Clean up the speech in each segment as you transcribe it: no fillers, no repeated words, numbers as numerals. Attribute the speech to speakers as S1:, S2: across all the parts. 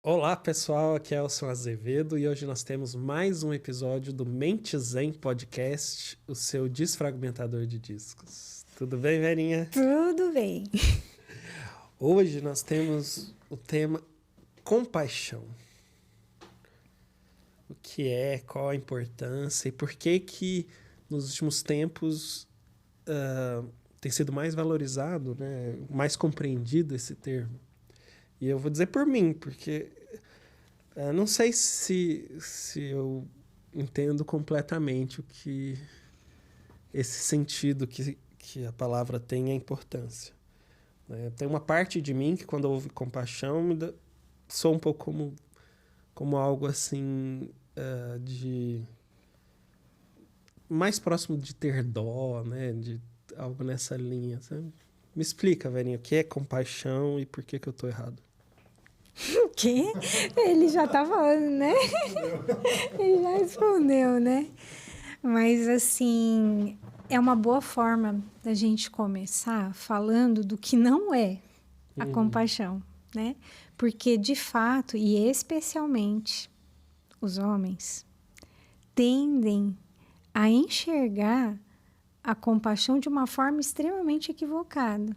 S1: Olá pessoal, aqui é Elson Azevedo e hoje nós temos mais um episódio do Mente Zen Podcast, o seu desfragmentador de discos. Tudo bem, Verinha?
S2: Tudo bem.
S1: Hoje nós temos o tema compaixão. O que é, qual a importância e por que que nos últimos tempos tem sido mais valorizado, né, mais compreendido esse termo. E eu vou dizer por mim, porque não sei se eu entendo completamente o que esse sentido que a palavra tem a importância. Tem uma parte de mim que quando ouve compaixão sou um pouco como algo assim de mais próximo de ter dó, né? De algo nessa linha, sabe? Me explica, velhinho, o que é compaixão e por que eu tô errado?
S2: O quê? Ele já tá falando, né? Ele já respondeu, né? Mas, assim, é uma boa forma da gente começar falando do que não é a compaixão, né? Porque, de fato, e especialmente os homens, tendem a enxergar a compaixão de uma forma extremamente equivocada.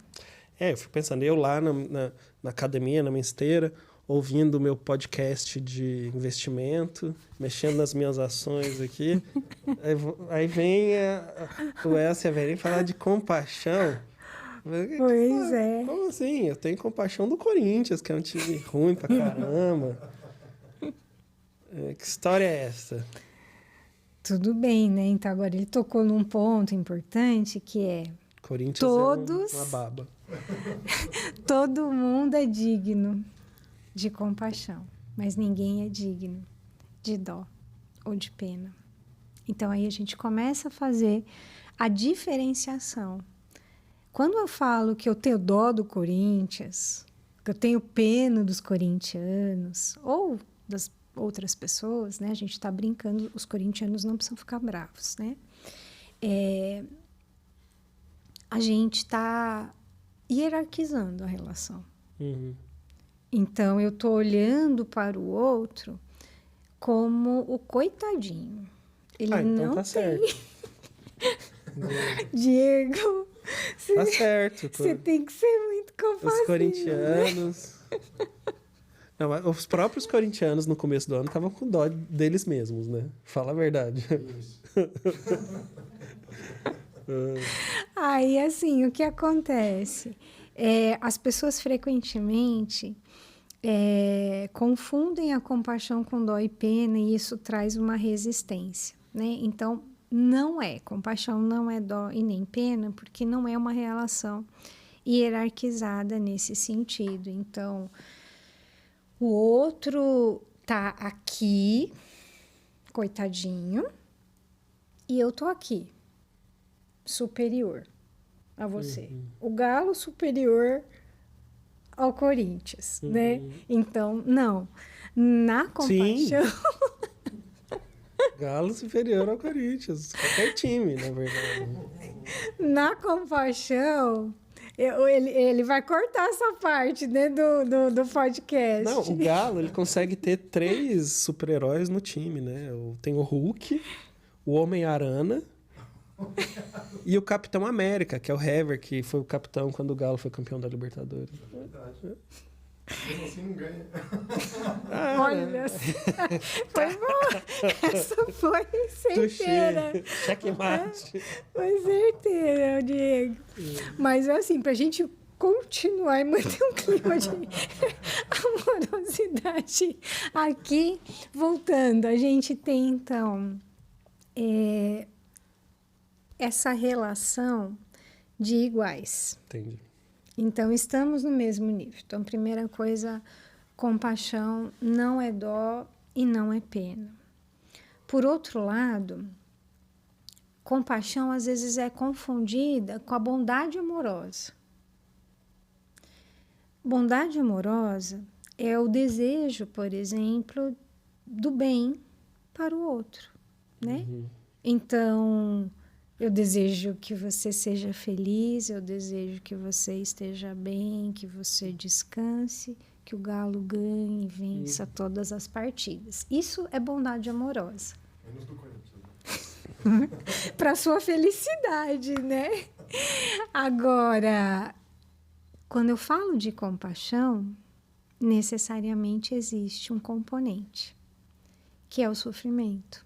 S1: Eu fico pensando, eu lá na academia, na minha esteira, ouvindo o meu podcast de investimento, mexendo nas minhas ações aqui. Aí vem o Elcio e a Verinha falar de compaixão.
S2: Pois é.
S1: Como assim? Eu tenho compaixão do Corinthians, que é um time ruim pra caramba. Que história é essa?
S2: Tudo bem, né? Então agora ele tocou num ponto importante que é
S1: Corinthians
S2: todos,
S1: é uma baba.
S2: todo mundo é digno de compaixão, mas ninguém é digno de dó ou de pena. Então aí a gente começa a fazer a diferenciação. Quando eu falo que eu tenho dó do Corinthians, que eu tenho pena dos corintianos ou das outras pessoas, né? A gente está brincando, os corintianos não precisam ficar bravos, né? A gente está hierarquizando a relação.
S1: Uhum.
S2: Então, eu estou olhando para o outro como o coitadinho. Ele
S1: Então
S2: não
S1: tá
S2: tem...
S1: certo.
S2: Diego,
S1: Tá certo.
S2: você tem que ser muito compassivo.
S1: Os corintianos... Não, mas os próprios corintianos no começo do ano estavam com dó deles mesmos, né? Fala a verdade. Isso.
S2: Aí, assim, o que acontece? As pessoas frequentemente confundem a compaixão com dó e pena e isso traz uma resistência, né? Então, não é. Compaixão não é dó e nem pena, porque não é uma relação hierarquizada nesse sentido. Então, o outro tá aqui, coitadinho, e eu tô aqui, superior a você. O Galo superior ao Corinthians, né? Então, não. Na compaixão...
S1: Galo superior ao Corinthians. Qualquer time, na verdade.
S2: Na compaixão... Ele vai cortar essa parte, né, do podcast.
S1: Não, o Galo, ele consegue ter 3 super-heróis no time, né? Tem o Hulk, o Homem-Aranha e o Capitão América, que é o Hever, que foi o capitão quando o Galo foi campeão da Libertadores.
S3: É verdade. Mesmo assim não ganha.
S2: Olha, foi bom. Essa foi certeira.
S1: Checkmate.
S2: Foi certeira, Diego. Mas assim, pra gente continuar e manter um clima de amorosidade aqui, voltando, a gente tem então essa relação de iguais.
S1: Entendi.
S2: Então, estamos no mesmo nível. Então, primeira coisa, compaixão não é dó e não é pena. Por outro lado, compaixão às vezes é confundida com a bondade amorosa. Bondade amorosa é o desejo, por exemplo, do bem para o outro, né? Então... eu desejo que você seja feliz, eu desejo que você esteja bem, que você descanse, que o galo ganhe e vença todas as partidas. Isso é bondade amorosa.
S3: Menos do Corinthians.
S2: Para sua felicidade, né? Agora, quando eu falo de compaixão, necessariamente existe um componente, que é o sofrimento.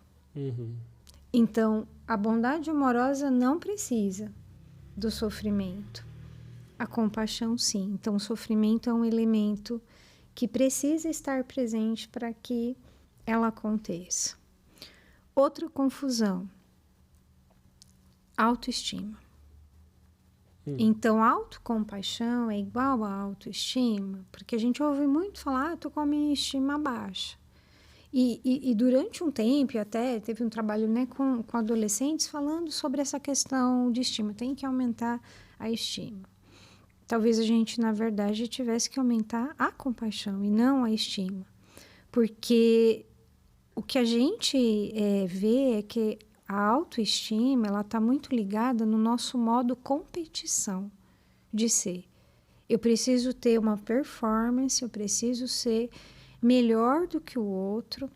S2: Então, a bondade amorosa não precisa do sofrimento. A compaixão, sim. Então, o sofrimento é um elemento que precisa estar presente para que ela aconteça. Outra confusão. Autoestima. Então, autocompaixão é igual a autoestima, porque a gente ouve muito falar, tô com a minha estima baixa. E durante um tempo, até teve um trabalho, né, com adolescentes falando sobre essa questão de estima. Tem que aumentar a estima. Talvez a gente, na verdade, tivesse que aumentar a compaixão e não a estima. Porque o que a gente vê é que a autoestima, ela está muito ligada no nosso modo competição de ser. Eu preciso ter uma performance, eu preciso ser melhor do que o outro.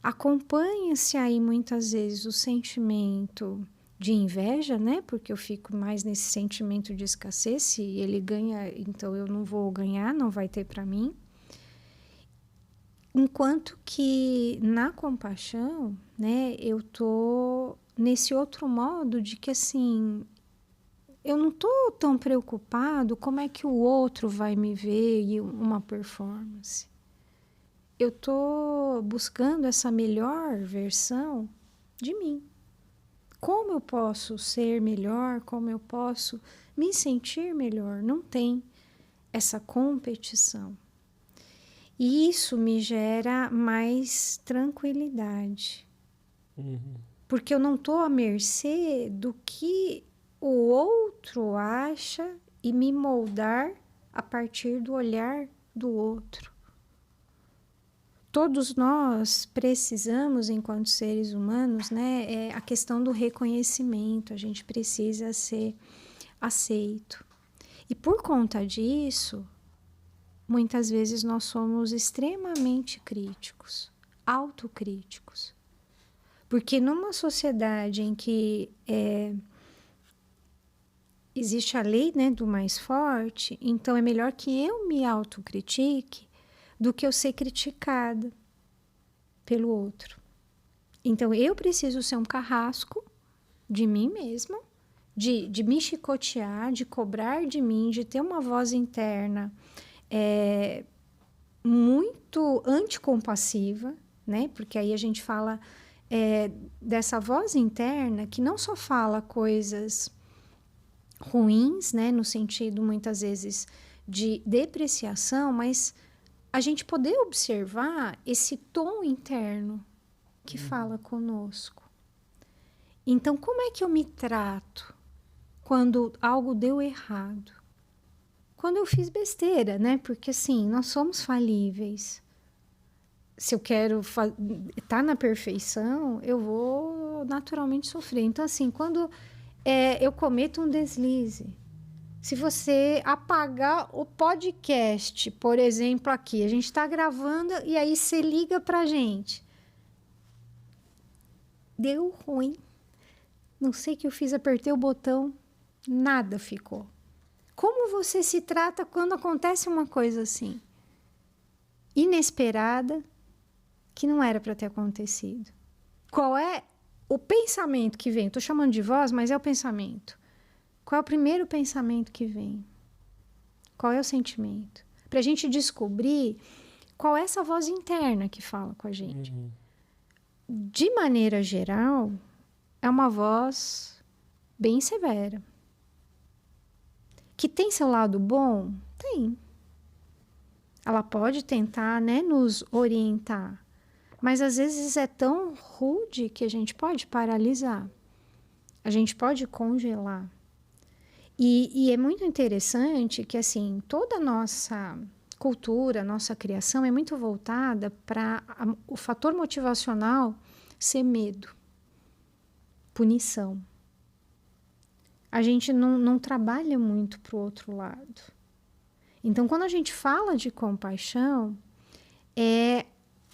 S2: Acompanha-se aí muitas vezes o sentimento de inveja, né? Porque eu fico mais nesse sentimento de escassez. Se ele ganha, então eu não vou ganhar, não vai ter para mim. Enquanto que na compaixão, né, eu tô nesse outro modo de que, assim, eu não tô tão preocupado como é que o outro vai me ver e uma performance. Eu tô buscando essa melhor versão de mim. Como eu posso ser melhor, como eu posso me sentir melhor? Não tem essa competição. E isso me gera mais tranquilidade. Porque eu não estou à mercê do que o outro acha e me moldar a partir do olhar do outro. Todos nós precisamos, enquanto seres humanos, né, a questão do reconhecimento. A gente precisa ser aceito. E por conta disso, muitas vezes nós somos extremamente críticos, autocríticos. Porque numa sociedade em que existe a lei, né, do mais forte, então é melhor que eu me autocritique do que eu ser criticada pelo outro. Então eu preciso ser um carrasco de mim mesma, de me chicotear, de cobrar de mim, de ter uma voz interna muito anticompassiva, né? Porque aí a gente fala dessa voz interna que não só fala coisas ruins, né? No sentido, muitas vezes, de depreciação, mas a gente poder observar esse tom interno que fala conosco. Então, como é que eu me trato quando algo deu errado? Quando eu fiz besteira, né? Porque, assim, nós somos falíveis. Se eu quero estar na perfeição, eu vou naturalmente sofrer. Então, assim, quando eu cometo um deslize, se você apagar o podcast, por exemplo, aqui, a gente está gravando e aí você liga para a gente. Deu ruim. Não sei o que eu fiz, apertei o botão, nada ficou. Como você se trata quando acontece uma coisa assim? Inesperada, que não era para ter acontecido. Qual é o pensamento que vem? Estou chamando de voz, mas é o pensamento. Qual é o primeiro pensamento que vem? Qual é o sentimento? Para a gente descobrir qual é essa voz interna que fala com a gente. De maneira geral, é uma voz bem severa. Que tem seu lado bom? Tem. Ela pode tentar, né, nos orientar. Mas às vezes é tão rude que a gente pode paralisar. A gente pode congelar. E é muito interessante que, assim, toda a nossa cultura, nossa criação é muito voltada para o fator motivacional ser medo, punição. A gente não trabalha muito para o outro lado. Então, quando a gente fala de compaixão,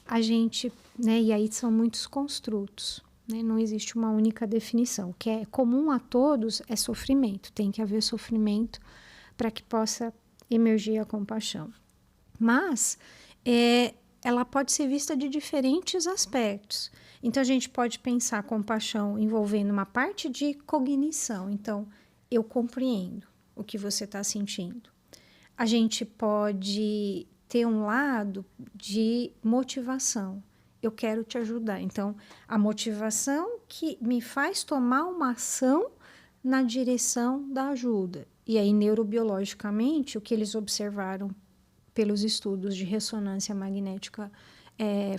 S2: a gente, né, e aí são muitos construtos, né, não existe uma única definição. O que é comum a todos é sofrimento, tem que haver sofrimento para que possa emergir a compaixão. Mas ela pode ser vista de diferentes aspectos. Então, a gente pode pensar a compaixão envolvendo uma parte de cognição. Então, eu compreendo o que você está sentindo. A gente pode ter um lado de motivação. Eu quero te ajudar. Então, a motivação que me faz tomar uma ação na direção da ajuda. E aí, neurobiologicamente, o que eles observaram pelos estudos de ressonância magnética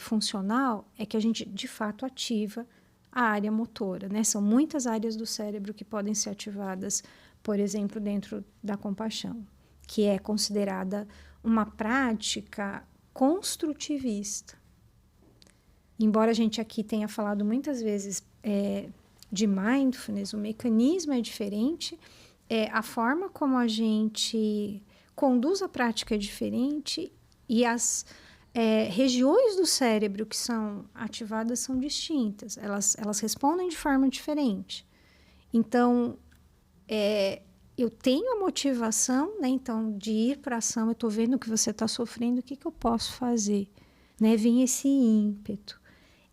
S2: funcional é que a gente, de fato, ativa a área motora, né? São muitas áreas do cérebro que podem ser ativadas, por exemplo, dentro da compaixão, que é considerada uma prática construtivista. Embora a gente aqui tenha falado muitas vezes de mindfulness, o mecanismo é diferente, a forma como a gente conduz a prática é diferente e as regiões do cérebro que são ativadas são distintas, elas respondem de forma diferente. Então, eu tenho a motivação, né, então, de ir para a ação, eu estou vendo que você está sofrendo, o que eu posso fazer? Né? Vem esse ímpeto,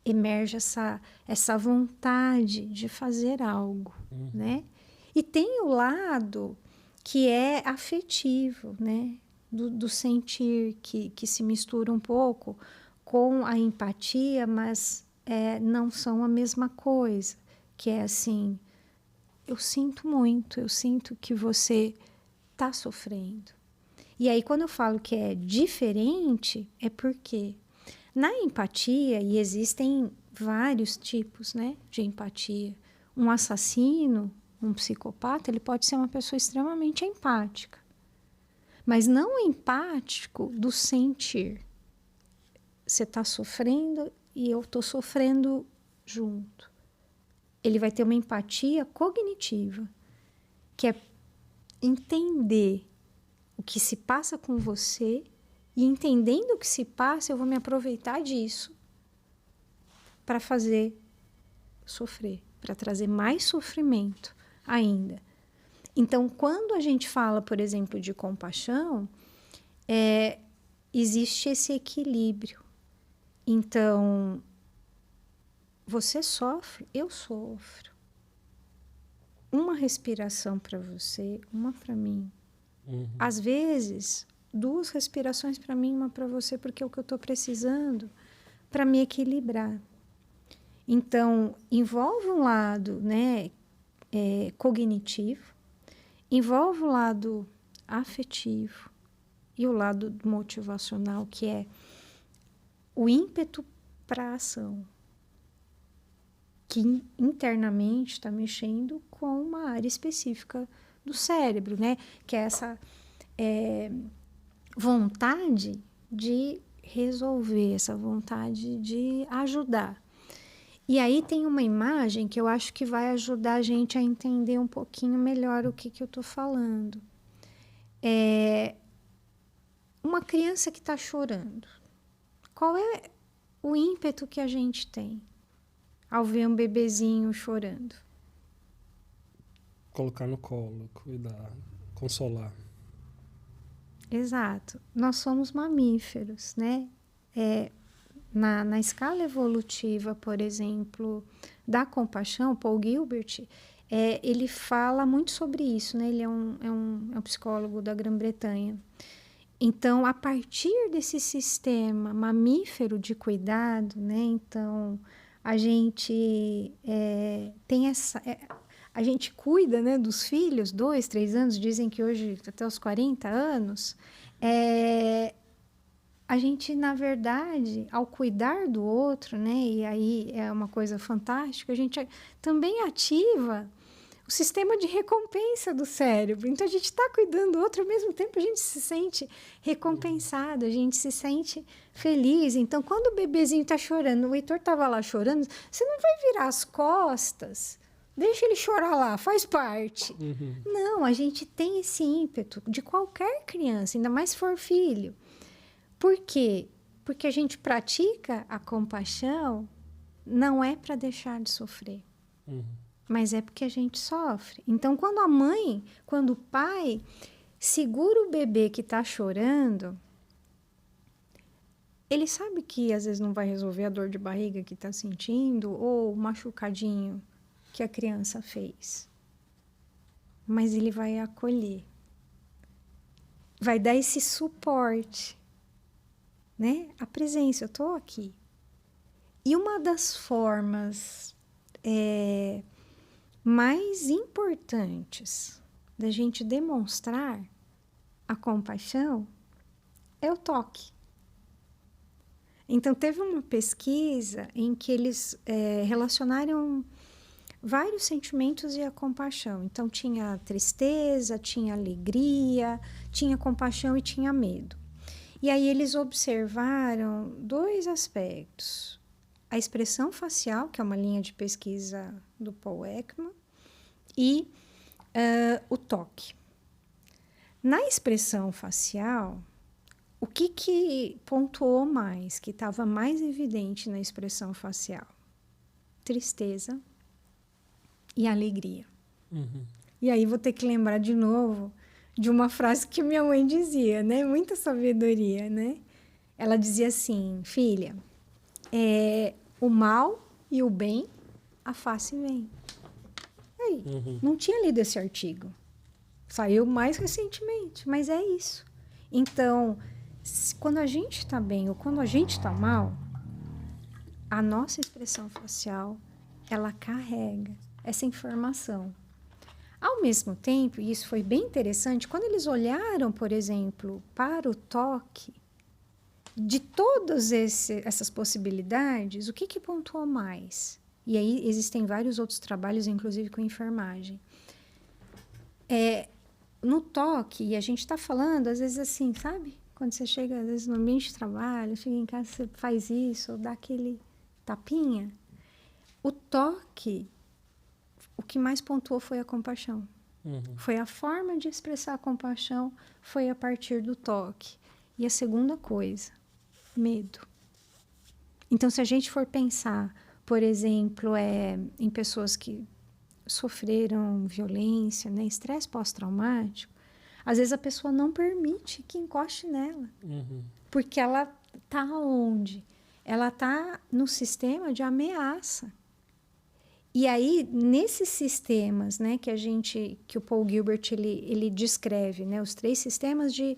S2: emerge essa vontade de fazer algo. Né? E tem o lado que é afetivo, né? Do sentir, que se mistura um pouco com a empatia, mas não são a mesma coisa, que é assim, eu sinto muito, eu sinto que você está sofrendo. E aí, quando eu falo que é diferente, é porque na empatia, e existem vários tipos, né, de empatia, um assassino, um psicopata, ele pode ser uma pessoa extremamente empática, mas não empático do sentir. Você está sofrendo e eu estou sofrendo junto. Ele vai ter uma empatia cognitiva, que é entender o que se passa com você, e entendendo o que se passa, eu vou me aproveitar disso para fazer sofrer, para trazer mais sofrimento ainda. Então, quando a gente fala, por exemplo, de compaixão, existe esse equilíbrio. Então, você sofre, eu sofro. Uma respiração para você, uma para mim. Às vezes, 2 respirações para mim, uma para você, porque é o que eu estou precisando para me equilibrar. Então, envolve um lado, né, cognitivo, envolve o lado afetivo e o lado motivacional, que é o ímpeto para a ação, que internamente está mexendo com uma área específica do cérebro, né? Que é essa vontade de resolver, essa vontade de ajudar. E aí tem uma imagem que eu acho que vai ajudar a gente a entender um pouquinho melhor o que eu estou falando. Uma criança que está chorando. Qual é o ímpeto que a gente tem ao ver um bebezinho chorando?
S1: Colocar no colo, cuidar, consolar.
S2: Exato. Nós somos mamíferos, né? Na escala evolutiva, por exemplo, da compaixão, Paul Gilbert, ele fala muito sobre isso, né? Ele é um psicólogo da Grã-Bretanha. Então, a partir desse sistema mamífero de cuidado, né? Então, a gente tem essa... a gente cuida, né, dos filhos, 2, 3 anos, dizem que hoje até os 40 anos, a gente, na verdade, ao cuidar do outro, né, e aí é uma coisa fantástica, a gente também ativa o sistema de recompensa do cérebro. Então, a gente está cuidando do outro, ao mesmo tempo a gente se sente recompensado, a gente se sente feliz. Então, quando o bebezinho está chorando, o Heitor estava lá chorando, você não vai virar as costas, deixa ele chorar lá, faz parte.
S1: Uhum.
S2: Não, a gente tem esse ímpeto de qualquer criança, ainda mais se for filho. Por quê? Porque a gente pratica a compaixão, não é para deixar de sofrer, mas é porque a gente sofre. Então, quando o pai segura o bebê que está chorando, ele sabe que às vezes não vai resolver a dor de barriga que está sentindo ou o machucadinho que a criança fez. Mas ele vai acolher. Vai dar esse suporte, né? A presença, eu estou aqui. E uma das formas mais importantes da gente demonstrar a compaixão é o toque. Então, teve uma pesquisa em que eles relacionaram vários sentimentos e a compaixão. Então, tinha tristeza, tinha alegria, tinha compaixão e tinha medo. E aí, eles observaram 2 aspectos. A expressão facial, que é uma linha de pesquisa do Paul Ekman, e o toque. Na expressão facial, o que pontuou mais, que estava mais evidente na expressão facial? Tristeza e alegria. E aí vou ter que lembrar de novo de uma frase que minha mãe dizia, né? Muita sabedoria, né? Ela dizia assim, filha, o mal e o bem, a face vem. Aí, não tinha lido esse artigo. Saiu mais recentemente, mas é isso. Então, quando a gente está bem ou quando a gente está mal, a nossa expressão facial, ela carrega essa informação. Ao mesmo tempo, e isso foi bem interessante, quando eles olharam, por exemplo, para o toque, de todas essas possibilidades, o que pontuou mais? E aí existem vários outros trabalhos, inclusive com enfermagem. No toque, e a gente está falando, às vezes assim, sabe? Quando você chega, às vezes, no ambiente de trabalho, chega em casa, você faz isso, ou dá aquele tapinha. O toque, o que mais pontuou foi a compaixão. Foi a forma de expressar a compaixão, foi a partir do toque. E a segunda coisa, medo. Então, se a gente for pensar, por exemplo, em pessoas que sofreram violência, né, estresse pós-traumático, às vezes a pessoa não permite que encoste nela. Porque ela está onde? Ela está no sistema de ameaça. E aí, nesses sistemas, né, que o Paul Gilbert ele descreve, né, os 3 sistemas de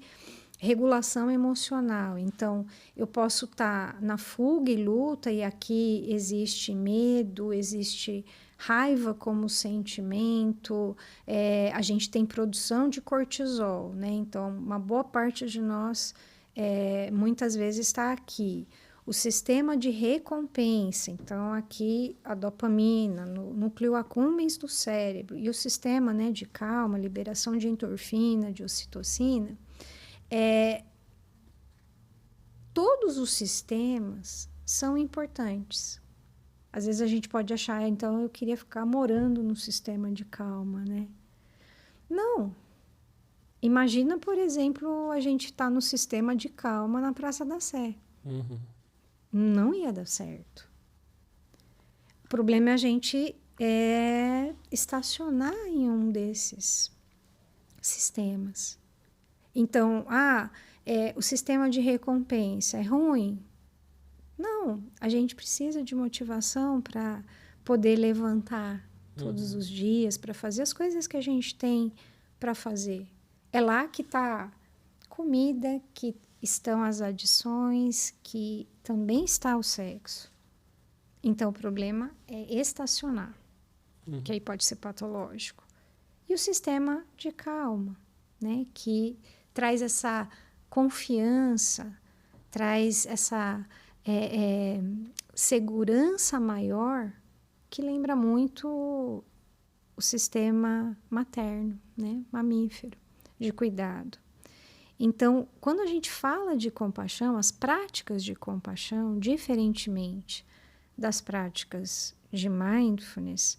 S2: regulação emocional. Então, eu posso estar na fuga e luta, e aqui existe medo, existe raiva como sentimento, a gente tem produção de cortisol, né? Então, uma boa parte de nós muitas vezes está aqui. O sistema de recompensa, então aqui a dopamina, no núcleo accumbens do cérebro, e o sistema, né, de calma, liberação de endorfina, de ocitocina, todos os sistemas são importantes. Às vezes a gente pode achar, então eu queria ficar morando no sistema de calma, né? Não. Imagina, por exemplo, a gente estar no sistema de calma na Praça da Sé. Não ia dar certo. O problema é a gente estacionar em um desses sistemas. Então, o sistema de recompensa é ruim? Não, a gente precisa de motivação para poder levantar todos os dias, para fazer as coisas que a gente tem para fazer. É lá que está comida, que estão as adições, que também está o sexo. Então, o problema é estacionar, que aí pode ser patológico. E o sistema de calma, né, que traz essa confiança, traz essa segurança maior, que lembra muito o sistema materno, né, mamífero, de cuidado. Então, quando a gente fala de compaixão, as práticas de compaixão, diferentemente das práticas de mindfulness,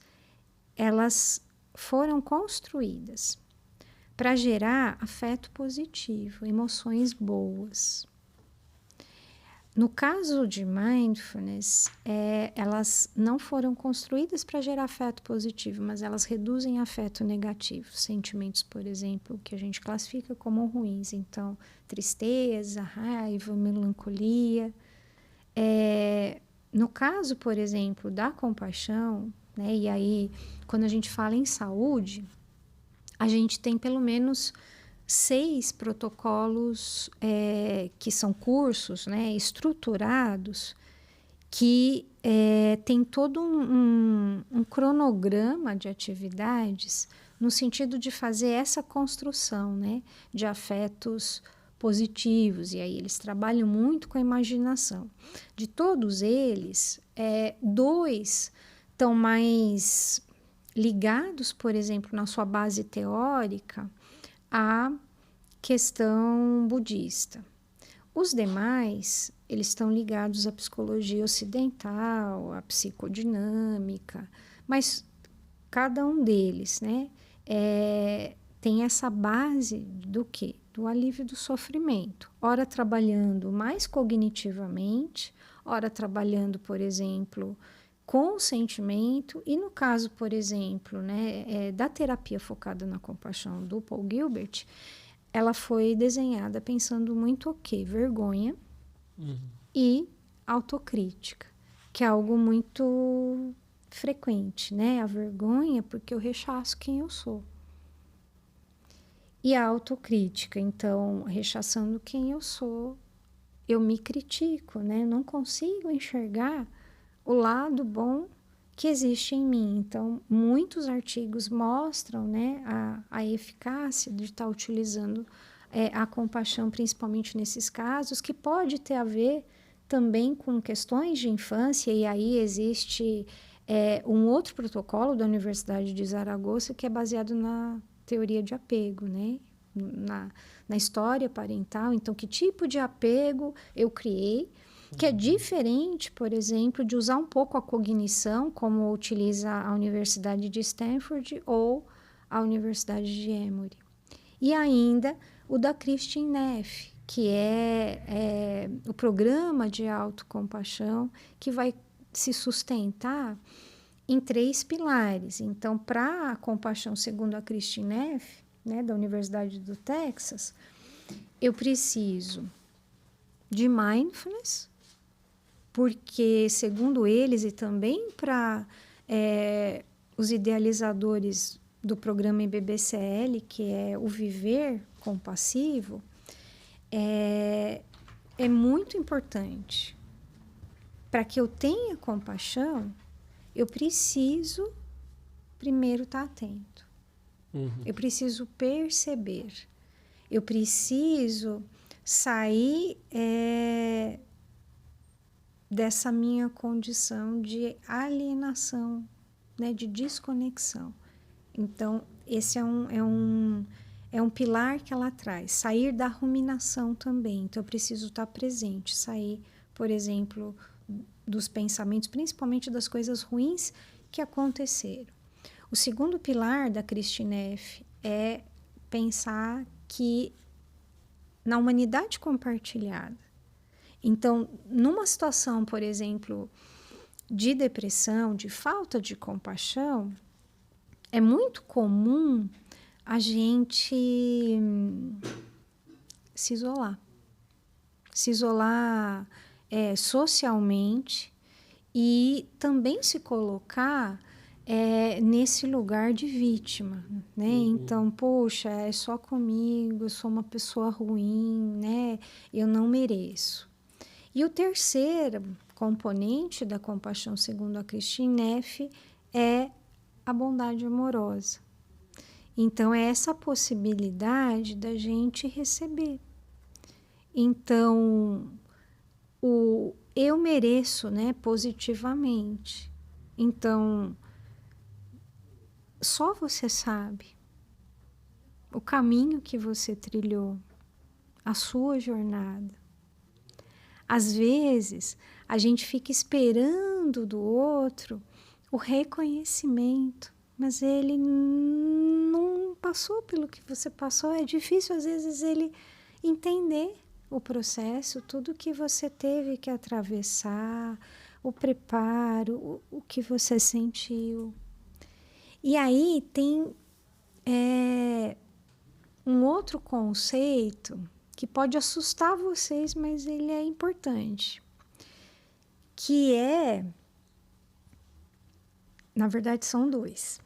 S2: elas foram construídas para gerar afeto positivo, emoções boas. No caso de mindfulness, elas não foram construídas para gerar afeto positivo, mas elas reduzem afeto negativo. Sentimentos, por exemplo, que a gente classifica como ruins. Então, tristeza, raiva, melancolia. No caso, por exemplo, da compaixão, né, e aí, quando a gente fala em saúde, a gente tem pelo menos 6 protocolos que são cursos, né, estruturados, que tem todo um cronograma de atividades no sentido de fazer essa construção, né, de afetos positivos. E aí eles trabalham muito com a imaginação. De todos eles, 2 estão mais ligados, por exemplo, na sua base teórica, à questão budista. Os demais, eles estão ligados à psicologia ocidental, à psicodinâmica, mas cada um deles, né, tem essa base do quê? Do alívio do sofrimento. Ora trabalhando mais cognitivamente, ora trabalhando, por exemplo, com o sentimento, e no caso, por exemplo, né, da terapia focada na compaixão do Paul Gilbert, ela foi desenhada pensando muito o quê? Vergonha e autocrítica, que é algo muito frequente, né? A vergonha, porque eu rechaço quem eu sou. E a autocrítica, então, rechaçando quem eu sou, eu me critico, né? Não consigo enxergar o lado bom que existe em mim. Então, muitos artigos mostram, né, a eficácia de estar utilizando a compaixão, principalmente nesses casos, que pode ter a ver também com questões de infância, e aí existe um outro protocolo da Universidade de Zaragoza que é baseado na teoria de apego, né? Na história parental. Então, que tipo de apego eu criei, que é diferente, por exemplo, de usar um pouco a cognição, como utiliza a Universidade de Stanford ou a Universidade de Emory. E ainda o da Kristin Neff, que é o programa de autocompaixão, que vai se sustentar em 3 pilares. Então, para a compaixão, segundo a Kristin Neff, né, da Universidade do Texas, eu preciso de mindfulness, porque, segundo eles, e também para os idealizadores do programa IBBCL, que é o viver compassivo, é muito importante. Para que eu tenha compaixão, eu preciso primeiro estar atento. Eu preciso perceber. Eu preciso sair dessa minha condição de alienação, né, de desconexão. Então, esse é um pilar que ela traz. Sair da ruminação também. Então, eu preciso estar presente. Sair, por exemplo, dos pensamentos, principalmente das coisas ruins que aconteceram. O segundo pilar da Kristin Neff é pensar que na humanidade compartilhada. Então, numa situação, por exemplo, de depressão, de falta de compaixão, é muito comum a gente se isolar. Se isolar socialmente e também se colocar nesse lugar de vítima, né? Então, poxa, é só comigo, eu sou uma pessoa ruim, né? Eu não mereço. E o terceiro componente da compaixão, segundo a Kristin Neff, é a bondade amorosa. Então, é essa possibilidade da gente receber. Então, o eu mereço, né, positivamente. Então, só você sabe o caminho que você trilhou, a sua jornada. Às vezes, a gente fica esperando do outro o reconhecimento, mas ele não passou pelo que você passou. É difícil, às vezes, ele entender o processo, tudo que você teve que atravessar, o preparo, o que você sentiu. E aí tem um outro conceito que pode assustar vocês, mas ele é importante, que na verdade são dois.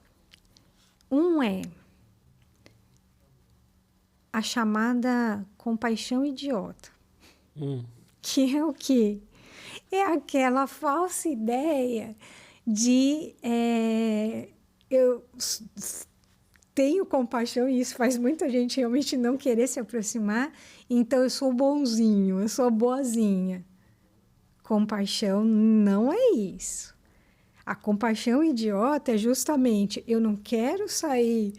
S2: Um é a chamada compaixão idiota, que é o quê? É aquela falsa ideia de eu tenho compaixão, e isso faz muita gente realmente não querer se aproximar, então eu sou bonzinho, eu sou boazinha. Compaixão não é isso. A compaixão idiota é justamente, eu não quero sair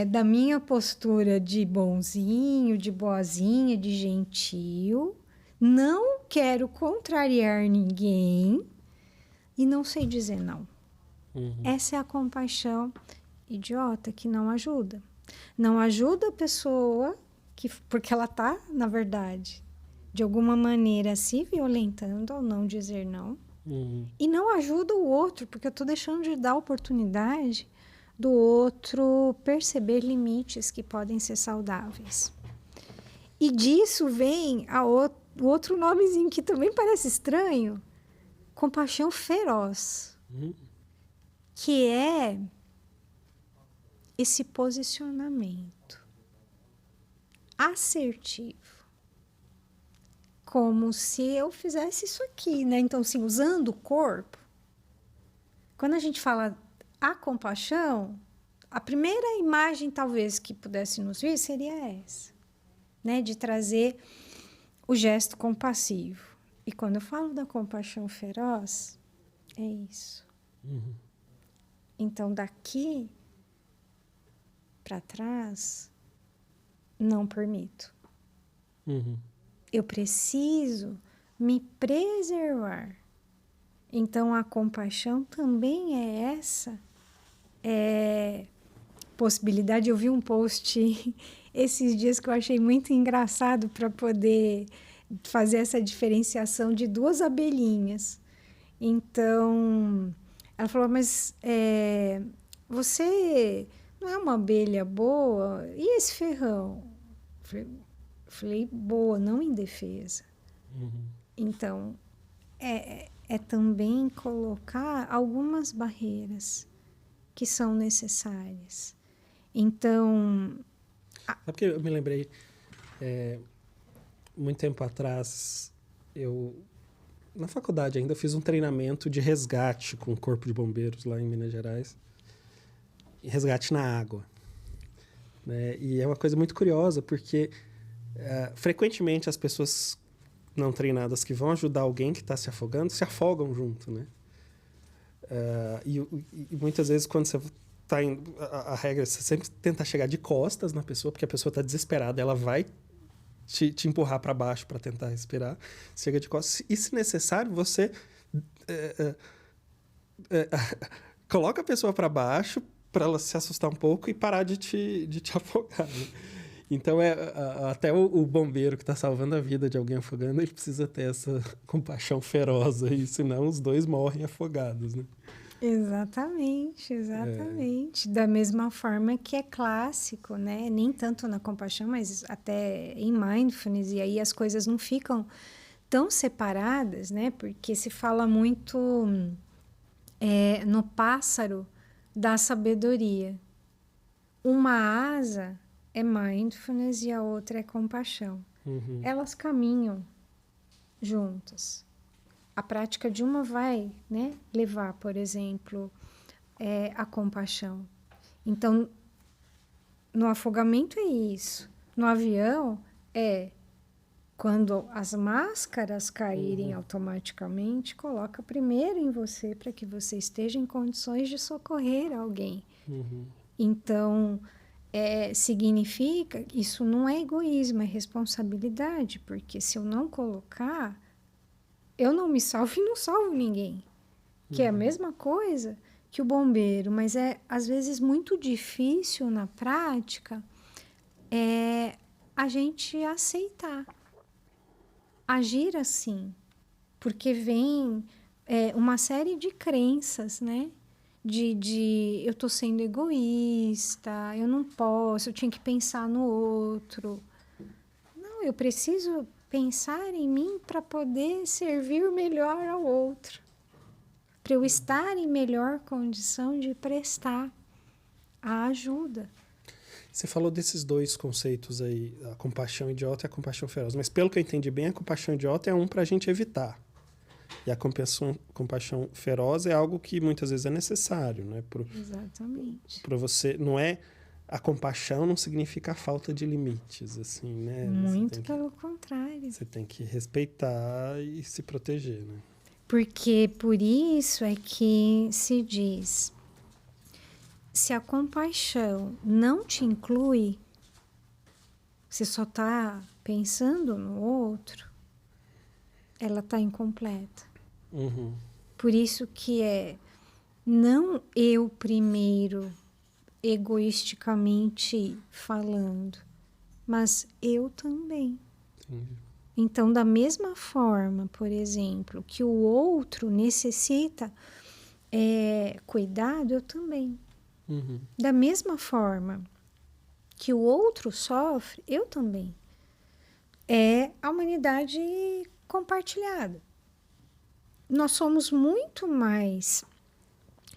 S2: da minha postura de bonzinho, de boazinha, de gentil, não quero contrariar ninguém e não sei dizer não. Essa é a compaixão idiota, que não ajuda. Não ajuda a pessoa, porque ela está, na verdade, de alguma maneira se violentando ao não dizer não. E não ajuda o outro, porque eu estou deixando de dar oportunidade do outro perceber limites que podem ser saudáveis. E disso vem o outro nomezinho que também parece estranho, compaixão feroz, que é esse posicionamento assertivo, como se eu fizesse isso aqui, né? Então, assim, usando o corpo, quando a gente fala a compaixão, a primeira imagem, talvez, que pudesse nos vir seria essa, né? De trazer o gesto compassivo. E quando eu falo da compaixão feroz, é isso. Então, daqui para trás, não permito. Eu preciso me preservar. Então, a compaixão também é essa possibilidade. Eu vi um post esses dias que eu achei muito engraçado para poder fazer essa diferenciação de duas abelhinhas. Então, ela falou, mas você não é uma abelha boa? E esse ferrão? Falei, boa, não indefesa. Então, é também colocar algumas barreiras que são necessárias. Então...
S1: Sabe porque eu me lembrei, muito tempo atrás, na faculdade ainda, eu fiz um treinamento de resgate com o Corpo de Bombeiros lá em Minas Gerais. Resgate na água. Né? E é uma coisa muito curiosa, porque frequentemente as pessoas não treinadas que vão ajudar alguém que está se afogando se afogam junto, né? E muitas vezes quando você está indo, a regra é você sempre tentar chegar de costas na pessoa, porque a pessoa está desesperada, ela vai te empurrar para baixo para tentar respirar. Chega de costas e, se necessário, você coloca a pessoa para baixo para ela se assustar um pouco e parar de te afogar, né? Então, até o bombeiro que está salvando a vida de alguém afogando, ele precisa ter essa compaixão feroz aí, senão os dois morrem afogados, né?
S2: Exatamente, exatamente. Da mesma forma que é clássico, né? Nem tanto na compaixão, mas até em mindfulness, e aí as coisas não ficam tão separadas, né? Porque se fala muito no pássaro da sabedoria. Uma asa é mindfulness e a outra é compaixão. Elas caminham juntas. A prática de uma vai, né, levar, por exemplo, a compaixão. Então, no afogamento é isso. No avião quando as máscaras caírem automaticamente, coloca primeiro em você para que você esteja em condições de socorrer alguém. Então, significa, isso não é egoísmo, é responsabilidade, porque se eu não colocar, eu não me salvo e não salvo ninguém. Que é a mesma coisa que o bombeiro, mas é às vezes muito difícil na prática a gente aceitar, agir assim, porque vem uma série de crenças, né? De eu tô sendo egoísta, eu não posso, eu tinha que pensar no outro. Não, eu preciso pensar em mim para poder servir melhor ao outro, para eu estar em melhor condição de prestar a ajuda.
S1: Você falou desses dois conceitos aí, a compaixão idiota e a compaixão feroz. Mas pelo que eu entendi bem, a compaixão idiota é um para a gente evitar. E a compaixão feroz é algo que muitas vezes é necessário, né?
S2: Exatamente.
S1: Para você, não é... A compaixão não significa a falta de limites, assim, né?
S2: Muito pelo contrário.
S1: Você tem que respeitar e se proteger, né?
S2: Porque por isso é que se diz, se a compaixão não te inclui, você só está pensando no outro, ela está incompleta.
S1: Uhum.
S2: Por isso que não eu primeiro, egoisticamente falando, mas eu também.
S1: Entendi.
S2: Então, da mesma forma, por exemplo, que o outro necessita cuidado, eu também.
S1: Uhum.
S2: Da mesma forma que o outro sofre, eu também. É a humanidade compartilhada. Nós somos muito mais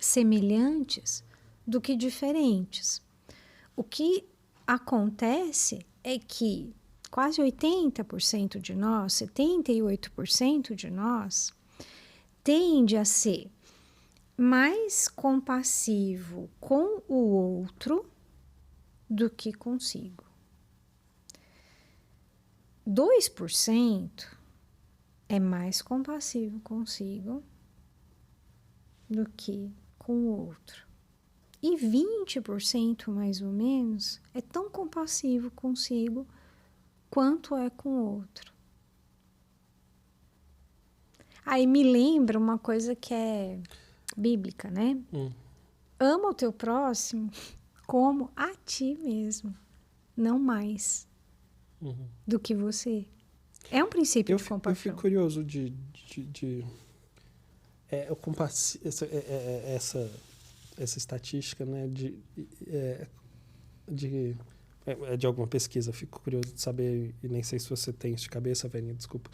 S2: semelhantes do que diferentes. O que acontece é que quase 80% de nós, 78% de nós, tende a ser mais compassivo com o outro do que consigo. 2% é mais compassivo consigo do que com o outro. E 20% mais ou menos é tão compassivo consigo quanto é com o outro. Aí me lembra uma coisa que é bíblica, né? Ama o teu próximo como a ti mesmo, não mais do que você. É um princípio de compaixão.
S1: Eu fico curioso essa estatística, né, de alguma pesquisa. Eu fico curioso de saber, e nem sei se você tem isso de cabeça, Vênia, desculpa.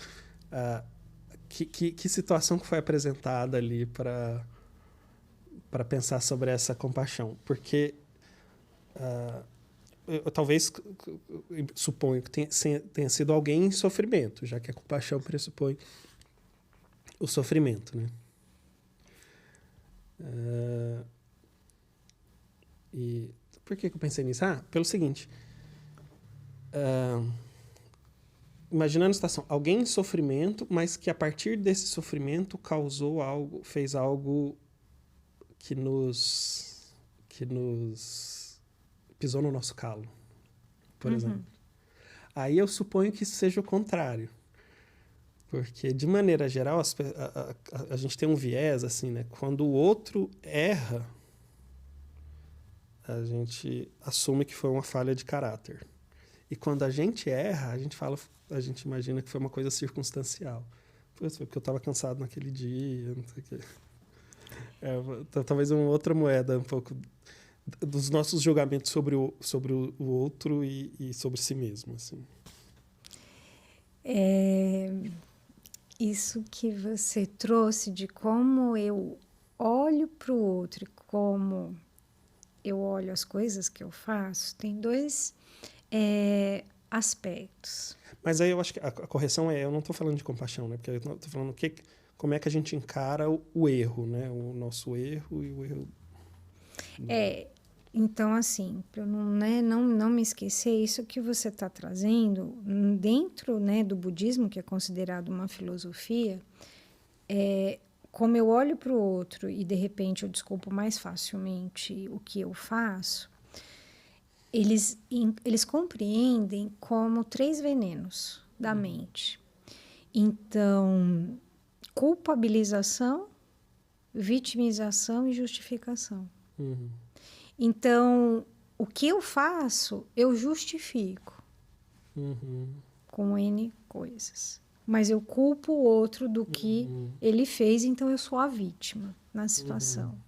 S1: Que situação que foi apresentada ali para pensar sobre essa compaixão? Porque eu talvez suponho que tenha sido alguém em sofrimento, já que a compaixão pressupõe o sofrimento, né? E por que eu pensei nisso? Pelo seguinte, imaginando a situação, alguém em sofrimento, mas que a partir desse sofrimento causou algo, fez algo que nos pisou no nosso calo, por exemplo. Aí eu suponho que isso seja o contrário. Porque, de maneira geral, a gente tem um viés, assim, né? Quando o outro erra, a gente assume que foi uma falha de caráter. E quando a gente erra, a gente imagina que foi uma coisa circunstancial. Foi porque eu estava cansado naquele dia, não sei o quê. Talvez uma outra moeda, um pouco dos nossos julgamentos sobre o outro e sobre si mesmo, assim.
S2: Isso que você trouxe de como eu olho para o outro e como eu olho as coisas que eu faço, tem dois aspectos.
S1: Mas aí eu acho que a correção eu não estou falando de compaixão, né? Porque eu estou falando como é que a gente encara o erro, né? O nosso erro e o erro...
S2: Então, assim, para eu não me esquecer, isso que você está trazendo, dentro, né, do budismo, que é considerado uma filosofia, como eu olho para o outro e, de repente, eu desculpo mais facilmente o que eu faço, eles compreendem como 3 venenos da mente. Então, culpabilização, vitimização e justificação.
S1: Uhum.
S2: Então, o que eu faço, eu justifico
S1: Uhum.
S2: com N coisas. Mas eu culpo o outro do que ele fez, então eu sou a vítima na situação.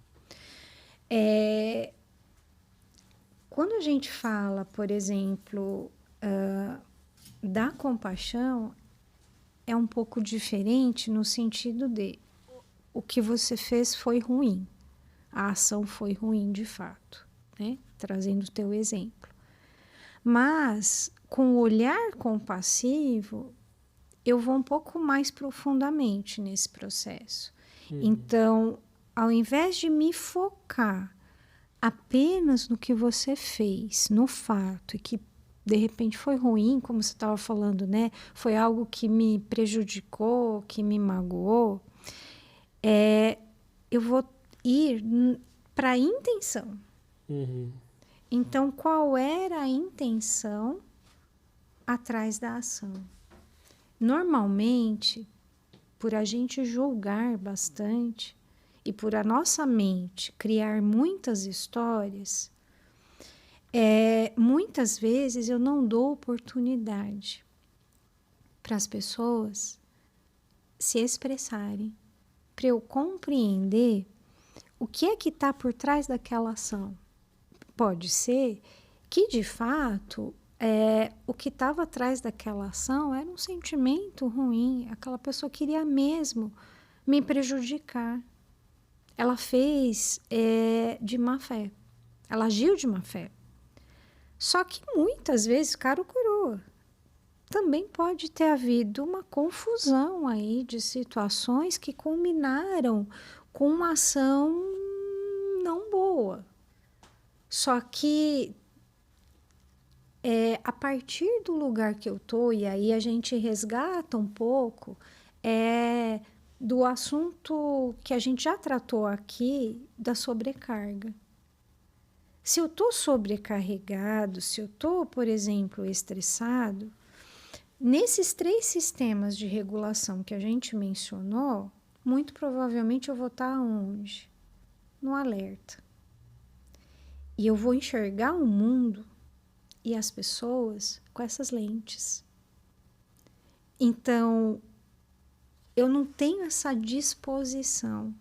S2: Quando a gente fala, por exemplo, da compaixão, é um pouco diferente no sentido de o que você fez foi ruim. A ação foi ruim de fato, né? Trazendo o teu exemplo. Mas, com o olhar compassivo, eu vou um pouco mais profundamente nesse processo. Então, ao invés de me focar apenas no que você fez, no fato, e que de repente foi ruim, como você estava falando, né? Foi algo que me prejudicou, que me magoou, eu vou ir para a intenção.
S1: Uhum.
S2: Então, qual era a intenção atrás da ação? Normalmente, por a gente julgar bastante e por a nossa mente criar muitas histórias, muitas vezes eu não dou oportunidade para as pessoas se expressarem, para eu compreender o que é que está por trás daquela ação. Pode ser que, de fato, o que estava atrás daquela ação era um sentimento ruim. Aquela pessoa queria mesmo me prejudicar. Ela fez de má fé. Ela agiu de má fé. Só que muitas vezes, cara ou coroa, também pode ter havido uma confusão aí de situações que culminaram com uma ação não boa. Só que a partir do lugar que eu tô, e aí a gente resgata um pouco do assunto que a gente já tratou aqui, da sobrecarga. Se eu tô sobrecarregado, se eu tô, por exemplo, estressado, nesses 3 sistemas de regulação que a gente mencionou, muito provavelmente eu vou estar onde? No alerta. E eu vou enxergar o mundo e as pessoas com essas lentes. Então, eu não tenho essa disposição.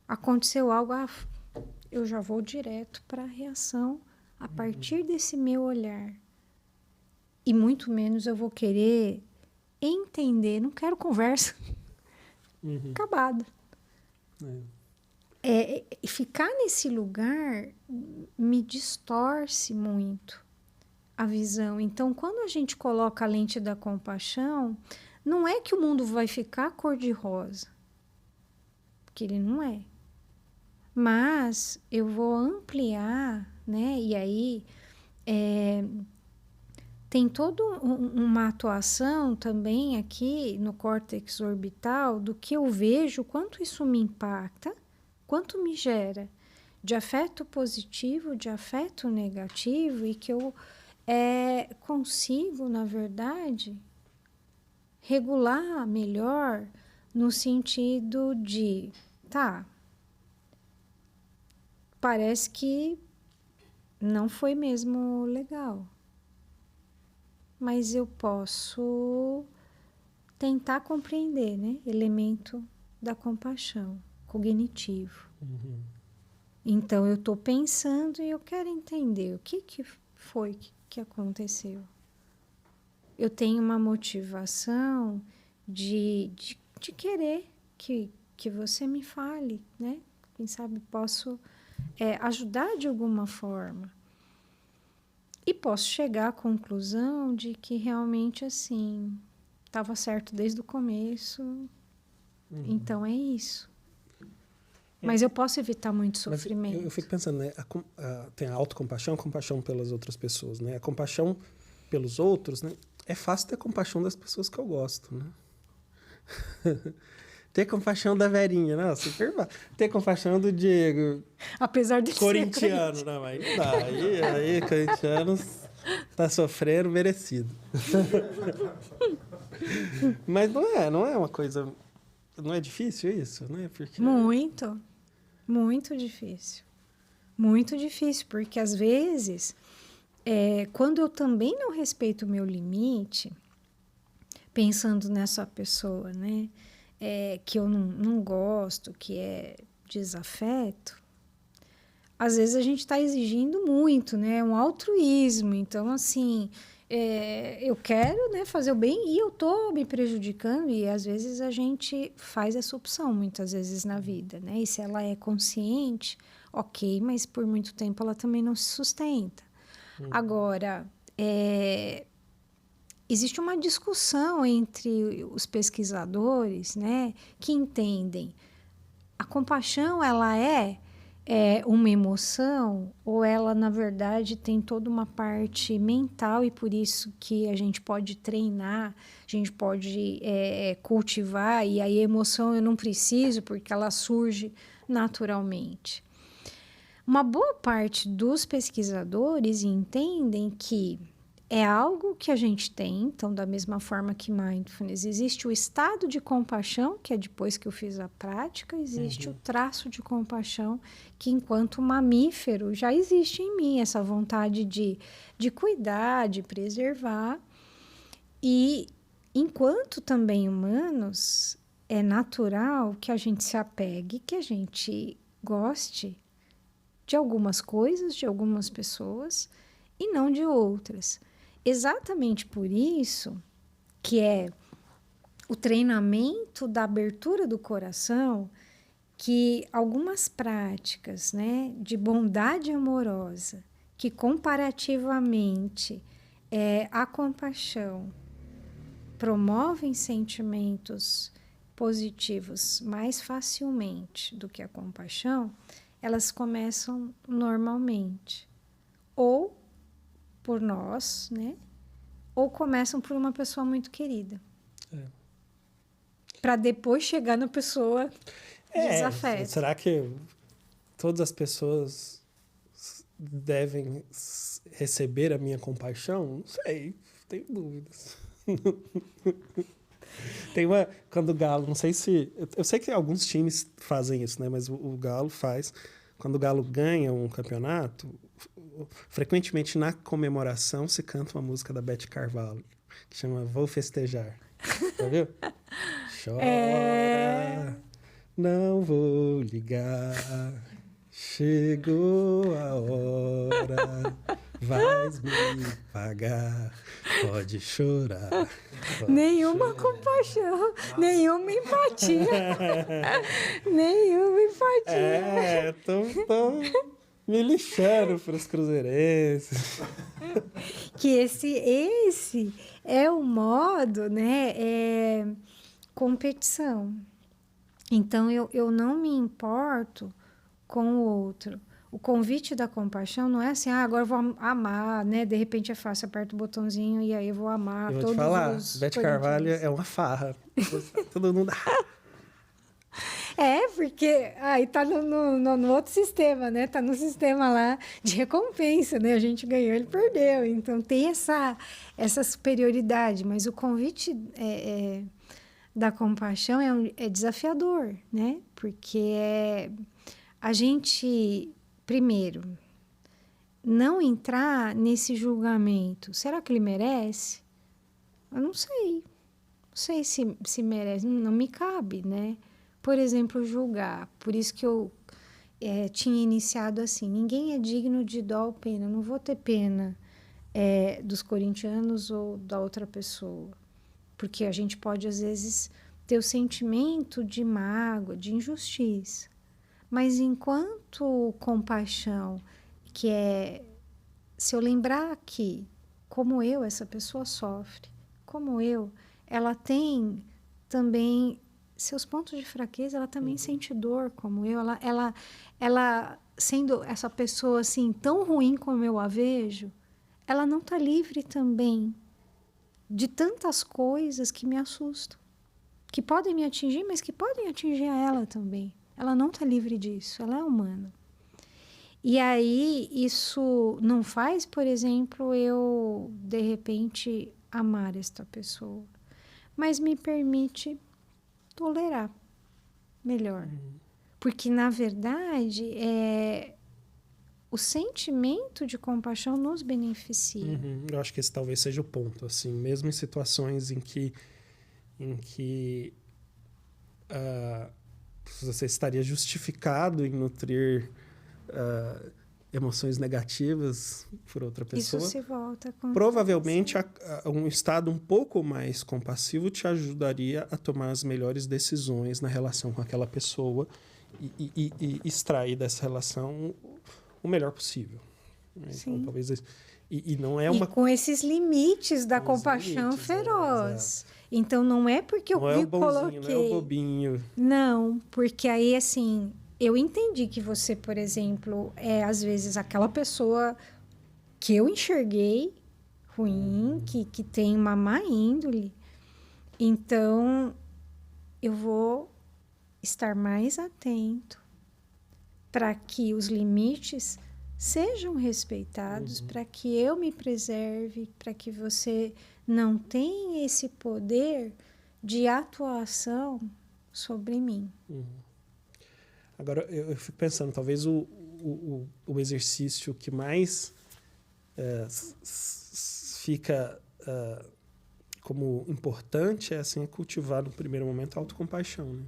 S2: Aconteceu algo, eu já vou direto para a reação a partir desse meu olhar. E muito menos eu vou querer entender, não quero conversa. Acabado. Ficar nesse lugar me distorce muito a visão. Então, quando a gente coloca a lente da compaixão, não é que o mundo vai ficar cor-de-rosa, porque ele não é. Mas eu vou ampliar, né? E aí tem toda uma atuação também aqui no córtex orbital do que eu vejo, quanto isso me impacta, quanto me gera de afeto positivo, de afeto negativo, e que eu consigo, na verdade, regular melhor no sentido de, parece que não foi mesmo legal, mas eu posso tentar compreender, né? Elemento da compaixão cognitivo. Então, eu estou pensando e eu quero entender o que foi que aconteceu. Eu tenho uma motivação de querer que você me fale, né? Quem sabe posso ajudar de alguma forma. E posso chegar à conclusão de que realmente, assim, estava certo desde o começo. Então, é isso. Mas eu posso evitar muito sofrimento.
S1: Eu fico pensando, né? Tem a autocompaixão, a compaixão pelas outras pessoas, né? A compaixão pelos outros, né? É fácil ter compaixão das pessoas que eu gosto, né? Ter compaixão da Verinha, não, super fácil. Ter compaixão do Diego.
S2: Apesar de
S1: corintiano,
S2: ser
S1: não, aí não dá. Aí corintiano tá sofrendo, merecido. Mas não é uma coisa Não é difícil isso, né? Porque...
S2: Muito, muito difícil. Muito difícil, porque às vezes, quando eu também não respeito o meu limite, pensando nessa pessoa, né, que eu não gosto, que é desafeto, às vezes a gente está exigindo muito, né, um altruísmo. Então, assim, eu quero, né, fazer o bem e eu estou me prejudicando, e às vezes a gente faz essa opção, muitas vezes na vida, né, e se ela é consciente, ok, mas por muito tempo ela também não se sustenta. Agora, existe uma discussão entre os pesquisadores, né, que entendem a compaixão, ela é uma emoção, ou ela, na verdade, tem toda uma parte mental, e por isso que a gente pode treinar, a gente pode cultivar, e aí a emoção eu não preciso, porque ela surge naturalmente. Uma boa parte dos pesquisadores entendem que é algo que a gente tem, então, da mesma forma que mindfulness, existe o estado de compaixão, que é depois que eu fiz a prática, existe o traço de compaixão, que enquanto mamífero já existe em mim, essa vontade de cuidar, de preservar. E enquanto também humanos, é natural que a gente se apegue, que a gente goste de algumas coisas, de algumas pessoas, e não de outras. Exatamente por isso que é o treinamento da abertura do coração, que algumas práticas, né, de bondade amorosa, que comparativamente a compaixão promovem sentimentos positivos mais facilmente do que a compaixão, elas começam normalmente. Ou por nós, né? Ou começam por uma pessoa muito querida. Para depois chegar na pessoa desafeto.
S1: Será que todas as pessoas devem receber a minha compaixão? Não sei, tenho dúvidas. Tem uma... Quando o Galo... Não sei se... Eu sei que alguns times fazem isso, né? Mas o Galo faz... Quando o Galo ganha um campeonato, frequentemente na comemoração se canta uma música da Beth Carvalho, que chama Vou Festejar. Já viu? Chora, não vou ligar, chegou a hora, vais me pagar, pode chorar. Pode
S2: Nenhuma
S1: chorar.
S2: compaixão, nenhuma empatia. Nenhuma empatia.
S1: Tô me lixando para os cruzeirenses.
S2: Que esse é o modo, né? Competição. Então, eu não me importo com o outro. O convite da compaixão não é assim, agora eu vou amar, né? De repente é fácil, aperto o botãozinho e aí eu vou amar
S1: Eu vou
S2: todos
S1: te falar,
S2: os
S1: Beth Carvalho é uma farra. Todo mundo...
S2: porque aí tá no outro sistema, né? Tá no sistema lá de recompensa, né? A gente ganhou, ele perdeu. Então, tem essa superioridade. Mas o convite da compaixão é desafiador, né? Porque a gente, primeiro, não entrar nesse julgamento. Será que ele merece? Eu não sei. Não sei se merece. Não me cabe, né? Por exemplo, julgar. Por isso que eu tinha iniciado assim. Ninguém é digno de dó ou pena. Eu não vou ter pena dos corintianos ou da outra pessoa. Porque a gente pode, às vezes, ter o sentimento de mágoa, de injustiça. Mas enquanto compaixão, que se eu lembrar que, como eu, essa pessoa sofre, como ela tem também seus pontos de fraqueza, ela também sente dor, como eu. Ela sendo essa pessoa assim tão ruim como eu a vejo, ela não está livre também de tantas coisas que me assustam, que podem me atingir, mas que podem atingir a ela também. Ela não está livre disso, ela é humana. E aí, isso não faz, por exemplo, eu, de repente, amar esta pessoa, mas me permite tolerar. melhor. Porque, na verdade, o sentimento de compaixão nos beneficia.
S1: Eu acho que esse talvez seja o ponto, assim, mesmo em situações em que você estaria justificado em nutrir emoções negativas por outra pessoa.
S2: Isso se volta com...
S1: Provavelmente um estado um pouco mais compassivo te ajudaria a tomar as melhores decisões na relação com aquela pessoa e extrair dessa relação o melhor possível. Então, talvez... E não é uma...
S2: E com esses limites da compaixão feroz. Então, não é porque eu coloquei...
S1: Não é o bobinho.
S2: Não, porque aí, assim, eu entendi que você, por exemplo, às vezes, aquela pessoa que eu enxerguei ruim, que tem uma má índole. Então, eu vou estar mais atento para que os limites sejam respeitados, para que eu me preserve, para que você não tenha esse poder de atuação sobre mim.
S1: Agora, eu fico pensando, talvez o exercício que mais fica como importante é cultivar no primeiro momento a autocompaixão, né?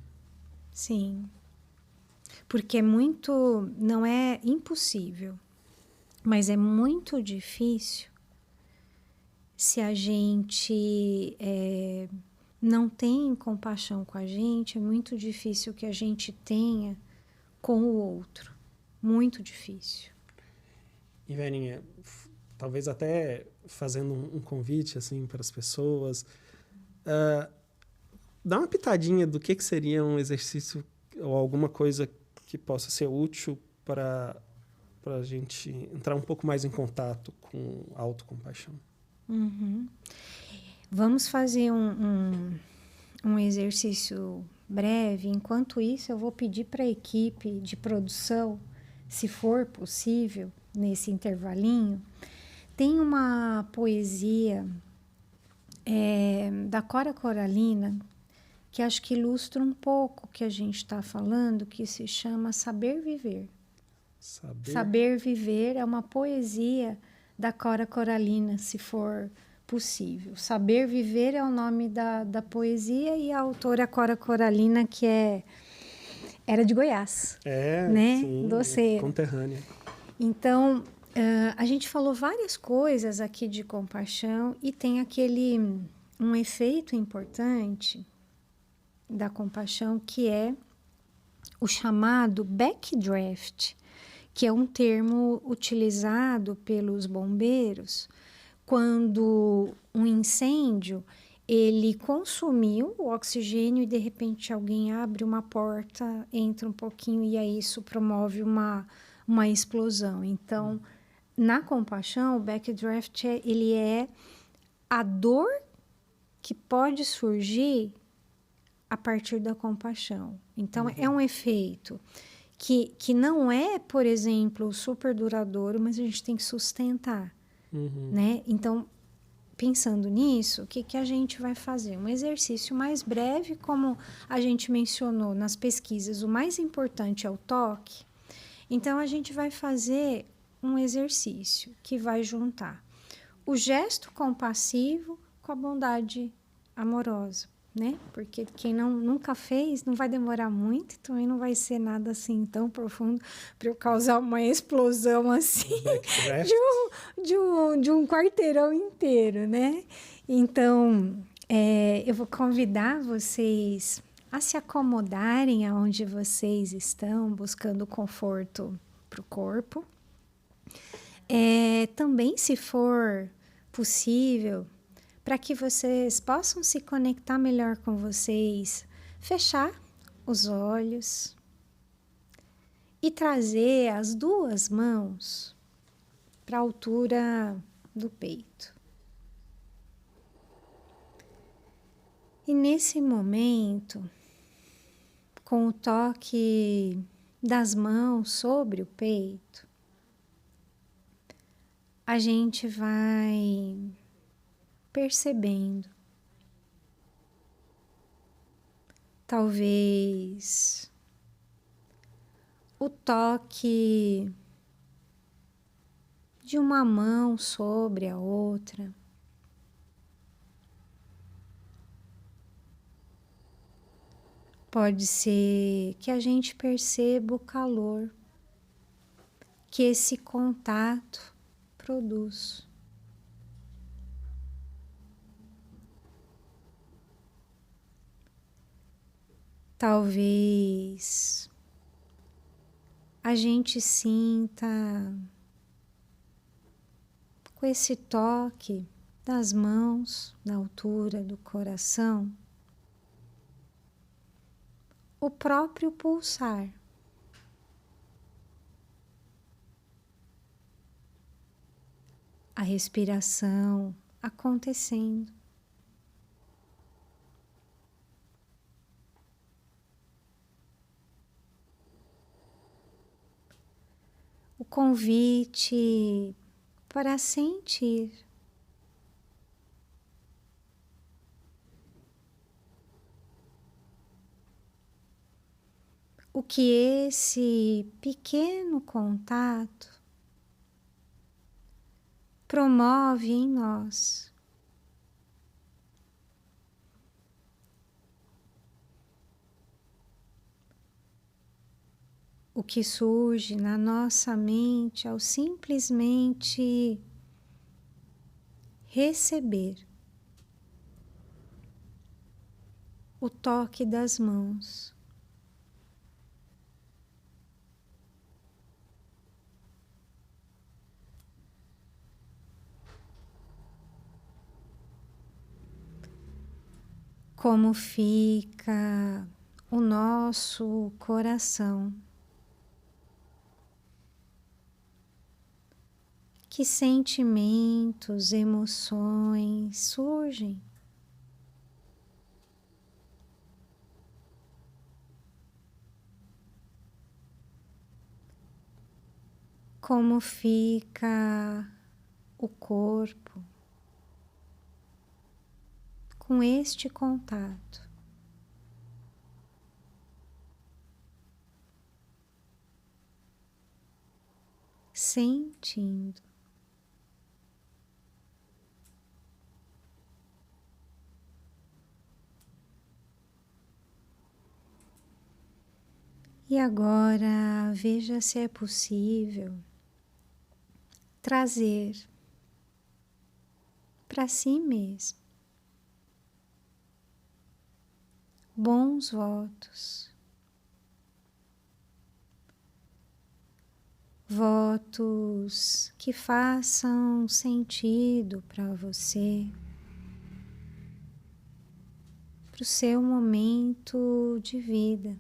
S2: Sim. Porque não é impossível, mas é muito difícil se a gente não tem compaixão com a gente, é muito difícil que a gente tenha com o outro. Muito difícil.
S1: E, Verinha, talvez até fazendo um convite assim, para as pessoas, dá uma pitadinha do que seria um exercício ou alguma coisa que possa ser útil para a gente entrar um pouco mais em contato com a autocompaixão.
S2: Vamos fazer um exercício breve. Enquanto isso, eu vou pedir para a equipe de produção, se for possível, nesse intervalinho, tem uma poesia da Cora Coralina, que acho que ilustra um pouco o que a gente está falando, que se chama Saber Viver. Saber Viver é uma poesia da Cora Coralina, se for possível. Saber Viver é o nome da poesia e a autora Cora Coralina, que era de Goiás. Né?
S1: Sim,
S2: doceira.
S1: Conterrânea.
S2: Então, a gente falou várias coisas aqui de compaixão e tem um efeito importante da compaixão, que é o chamado backdraft, que é um termo utilizado pelos bombeiros quando um incêndio ele consumiu o oxigênio e de repente alguém abre uma porta, entra um pouquinho e aí isso promove uma explosão. Então, na compaixão, o backdraft ele é a dor que pode surgir a partir da compaixão. Então, é um efeito que não é, por exemplo, super duradouro, mas a gente tem que sustentar. Né? Então, pensando nisso, o que a gente vai fazer? Um exercício mais breve, como a gente mencionou nas pesquisas, o mais importante é o toque. Então, a gente vai fazer um exercício que vai juntar o gesto compassivo com a bondade amorosa, né? Porque quem nunca fez, não vai demorar muito, também não vai ser nada assim tão profundo para eu causar uma explosão assim de um quarteirão inteiro, né? Então, eu vou convidar vocês a se acomodarem aonde vocês estão, buscando conforto para o corpo. Também, se for possível, para que vocês possam se conectar melhor com vocês, fechar os olhos e trazer as duas mãos para a altura do peito. E nesse momento, com o toque das mãos sobre o peito, a gente vai percebendo Talvez o toque de uma mão sobre a outra. Pode ser que a gente perceba o calor que esse contato produz. Talvez a gente sinta com esse toque das mãos na altura do coração o próprio pulsar. A respiração acontecendo. O convite para sentir. O que esse pequeno contato promove em nós. O que surge na nossa mente ao simplesmente receber o toque das mãos. Como fica o nosso coração? Que sentimentos, emoções surgem? Como fica o corpo com este contato? Sentindo. E agora veja se é possível trazer para si mesmo bons votos. Votos que façam sentido para você, para o seu momento de vida.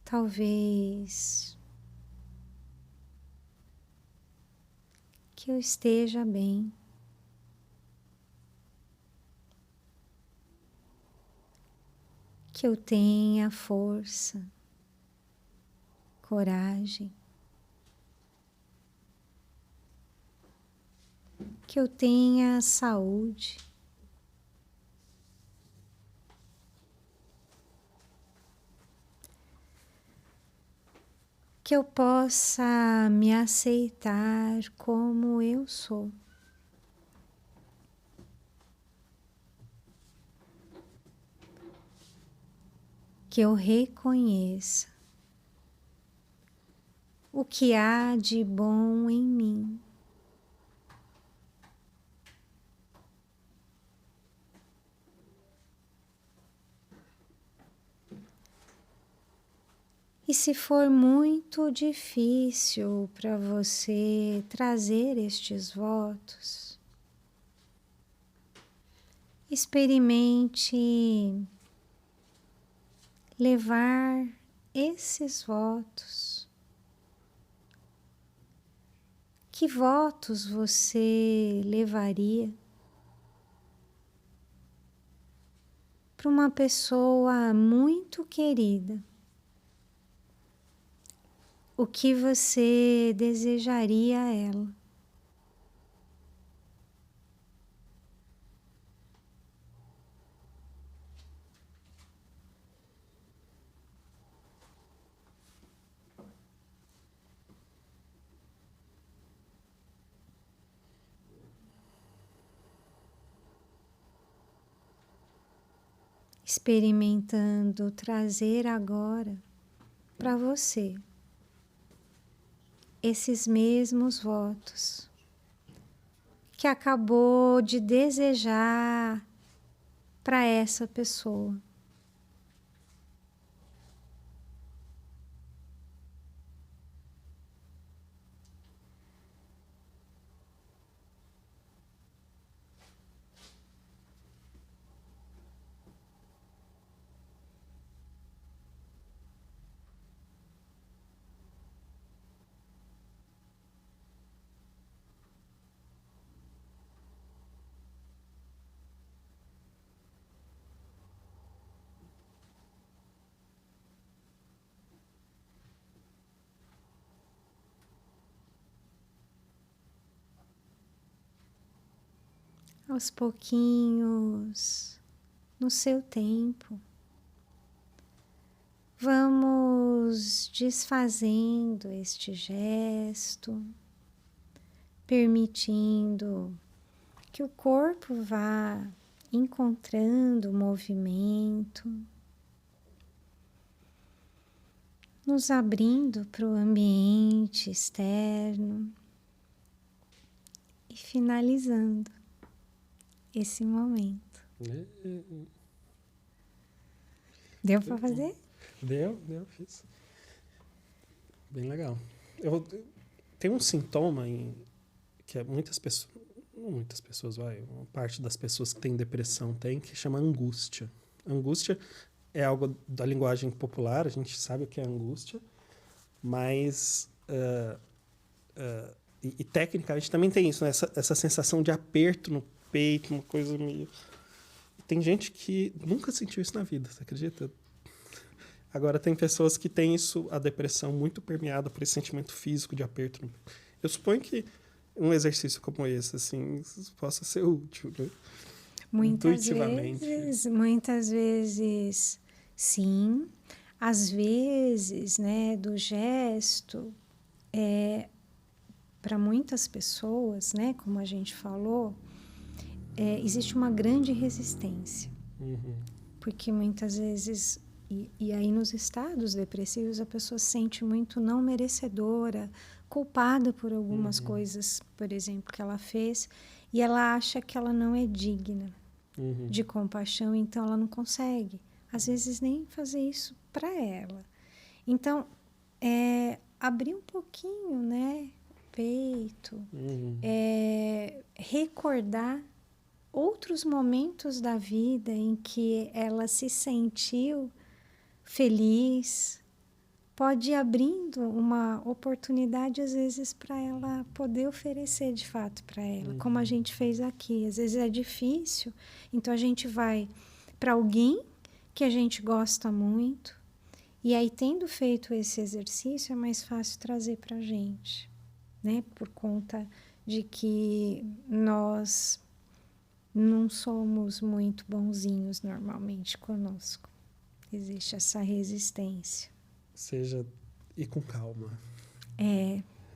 S2: Talvez que eu esteja bem. Que eu tenha força, coragem, que eu tenha saúde, que eu possa me aceitar como eu sou. Que eu reconheça o que há de bom em mim. E se for muito difícil para você trazer estes votos, experimente levar esses votos. Que votos você levaria para uma pessoa muito querida? O que você desejaria a ela? experimentando trazer agora para você esses mesmos votos que acabou de desejar para essa pessoa. Aos pouquinhos, no seu tempo, vamos desfazendo este gesto, permitindo que o corpo vá encontrando movimento, nos abrindo para o ambiente externo e finalizando esse momento. Deu para fazer?
S1: Deu, fiz. Bem legal. Tem um sintoma que muitas pessoas, não muitas pessoas, uma parte das pessoas que têm depressão tem, que chama angústia. Angústia é algo da linguagem popular, a gente sabe o que é angústia, mas e tecnicamente também tem isso, né? Essa sensação de aperto no peito, uma coisa meio... Tem gente que nunca sentiu isso na vida, você acredita? Agora, tem pessoas que têm isso, a depressão muito permeada por esse sentimento físico de aperto no peito. Eu suponho que um exercício como esse, assim, possa ser útil, né?
S2: Muitas vezes, sim. Às vezes, né, do gesto, para muitas pessoas, né, como a gente falou, existe uma grande resistência.
S1: Uhum.
S2: Porque muitas vezes, e aí nos estados depressivos, a pessoa se sente muito não merecedora, culpada por algumas coisas, por exemplo, que ela fez, e ela acha que ela não é digna de compaixão, então ela não consegue, às vezes, nem fazer isso para ela. Então, abrir um pouquinho, né, o peito, recordar outros momentos da vida em que ela se sentiu feliz, pode ir abrindo uma oportunidade, às vezes, para ela poder oferecer de fato para ela, como a gente fez aqui. Às vezes é difícil, então a gente vai para alguém que a gente gosta muito, e aí, tendo feito esse exercício, é mais fácil trazer para a gente, né? Por conta de que nós não somos muito bonzinhos normalmente conosco. Existe essa resistência.
S1: Seja, e com calma.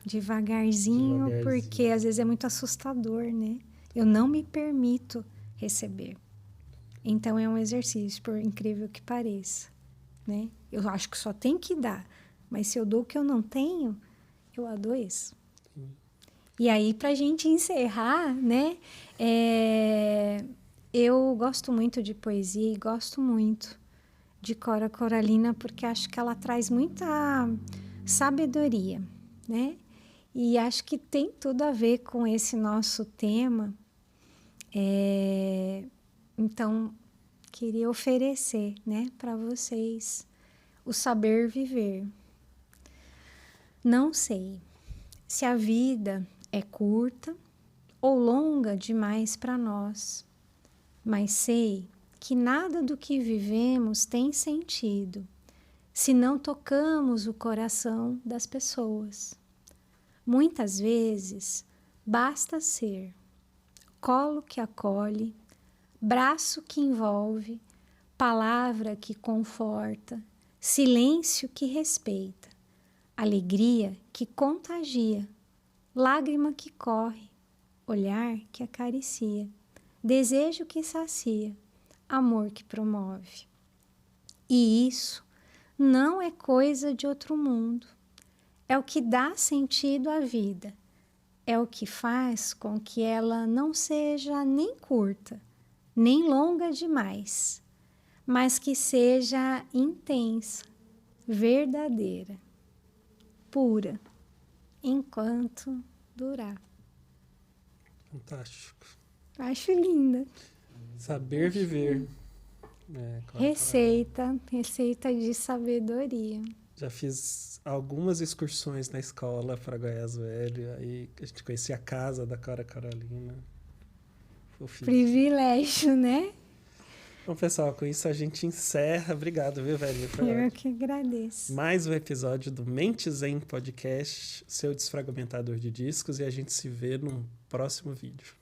S2: Devagarzinho, porque às vezes é muito assustador, né? Eu não me permito receber. Então é um exercício, por incrível que pareça, né? Eu acho que só tem que dar, mas se eu dou o que eu não tenho, eu adoeço. E aí, para a gente encerrar, né? Eu gosto muito de poesia e gosto muito de Cora Coralina, porque acho que ela traz muita sabedoria, né? E acho que tem tudo a ver com esse nosso tema. Então, queria oferecer, né, para vocês o saber viver. Não sei se a vida é curta ou longa demais para nós, mas sei que nada do que vivemos tem sentido se não tocamos o coração das pessoas. Muitas vezes basta ser colo que acolhe, braço que envolve, palavra que conforta, silêncio que respeita, alegria que contagia, lágrima que corre, olhar que acaricia, desejo que sacia, amor que promove. E isso não é coisa de outro mundo. É o que dá sentido à vida. É o que faz com que ela não seja nem curta, nem longa demais, mas que seja intensa, verdadeira, pura, enquanto durar.
S1: Fantástico.
S2: Acho linda.
S1: Saber viver.
S2: Receita de sabedoria.
S1: Já fiz algumas excursões na escola para Goiás Velho, aí a gente conhecia a casa da Cora Carolina. Fofinho.
S2: Privilégio, né?
S1: Bom, pessoal, com isso a gente encerra. Obrigado, viu, velho?
S2: Eu que agradeço.
S1: Mais um episódio do Mente Zen Podcast, seu desfragmentador de discos, e a gente se vê num próximo vídeo.